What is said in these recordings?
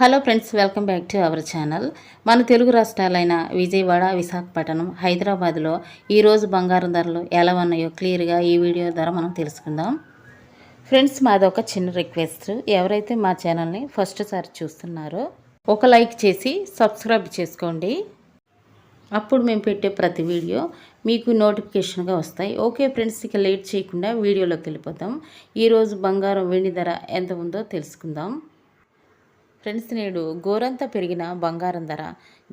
Hello friends, welcome back to our channel. మన తెలుగు రాష్ట్రాలైన విజయవాడ, విశాఖపట్నం, హైదరాబాద్లో ఈరోజు బంగారం ధరలు ఎలా ఉన్నాయో క్లియర్గా ఈ వీడియో ద్వారా మనం తెలుసుకుందాం. ఫ్రెండ్స్, మాదొక చిన్న రిక్వెస్ట్. ఎవరైతే మా ఛానల్ని ఫస్ట్ సారి చూస్తున్నారో ఒక లైక్ చేసి సబ్స్క్రైబ్ చేసుకోండి. అప్పుడు మేము పెట్టే ప్రతి వీడియో మీకు నోటిఫికేషన్గా వస్తాయి. ఓకే ఫ్రెండ్స్, ఇక లేట్ చేయకుండా వీడియోలోకి వెళ్ళిపోతాం. ఈరోజు బంగారం వెండి ధర ఎంత ఉందో తెలుసుకుందాం. ఫ్రెండ్స్, నేడు గోరంతా పెరిగిన బంగారం ధర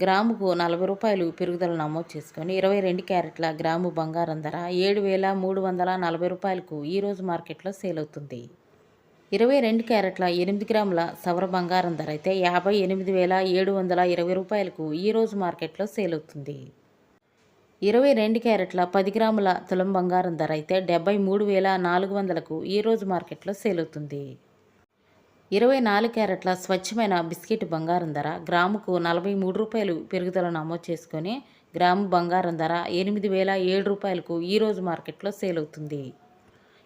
గ్రాముకు 40 రూపాయలు పెరుగుదల నమోదు చేసుకొని 22 క్యారెట్ల గ్రాము బంగారం ధర 7,340 రూపాయలకు ఈరోజు మార్కెట్లో సేల్ అవుతుంది. 22 క్యారెట్ల 8 గ్రాముల సవర బంగారం ధర అయితే 58,720 రూపాయలకు ఈరోజు మార్కెట్లో సేల్ అవుతుంది. 22 క్యారెట్ల 10 గ్రాముల తులం బంగారం ధర అయితే 73,400కు ఈరోజు మార్కెట్లో సేల్ అవుతుంది. 24 క్యారెట్ల స్వచ్ఛమైన బిస్కెట్ బంగారం ధర గ్రాముకు 43 రూపాయలు పెరుగుదల నమోదు చేసుకొని గ్రాము బంగారం ధర 8,007 రూపాయలకు ఈరోజు మార్కెట్లో సేల్ అవుతుంది.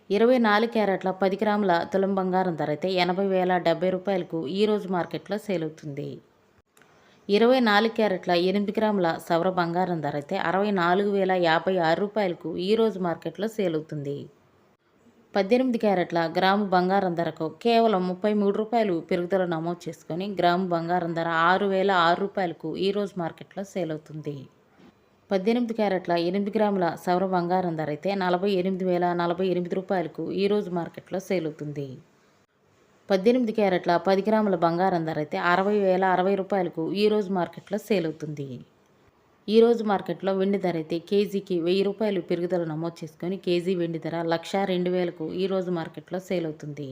24 క్యారెట్ల 10 గ్రాముల తులం బంగారం ధర అయితే 80,070 రూపాయలకు ఈరోజు మార్కెట్లో సేల్ అవుతుంది. 24 క్యారెట్ల 8 గ్రాముల సవర బంగారం ధర అయితే 64,056 రూపాయలకు ఈరోజు మార్కెట్లో సేల్ అవుతుంది. 18 క్యారెట్ల గ్రాము బంగారం ధరకు కేవలం 33 రూపాయలు పెరుగుదల నమోదు చేసుకొని గ్రాము బంగారం ధర 6,006 రూపాయలకు ఈరోజు మార్కెట్లో సేల్ అవుతుంది. 18 క్యారెట్ల 8 గ్రాముల సవర బంగారం ధర అయితే 48,048 రూపాయలకు ఈరోజు మార్కెట్లో సేల్ అవుతుంది. 18 క్యారెట్ల 10 గ్రాముల బంగారం ధర అయితే 60,060 రూపాయలకు ఈరోజు మార్కెట్లో సేల్ అవుతుంది. ఈరోజు మార్కెట్లో వెండి ధర అయితే కేజీకి 1,000 రూపాయలు పెరుగుదల నమోదు చేసుకొని కేజీ వెండి ధర 1,02,000కు ఈరోజు మార్కెట్లో సేల్ అవుతుంది.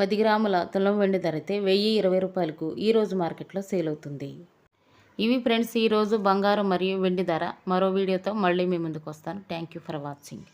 10 గ్రాముల తులం వెండి ధర అయితే 1,020 రూపాయలకు ఈరోజు మార్కెట్లో సేల్ అవుతుంది. ఇవి ఫ్రెండ్స్ ఈరోజు బంగారం మరియు వెండి ధర. మరో వీడియోతో మళ్ళీ మీ ముందుకు వస్తాను. Thank you for watching.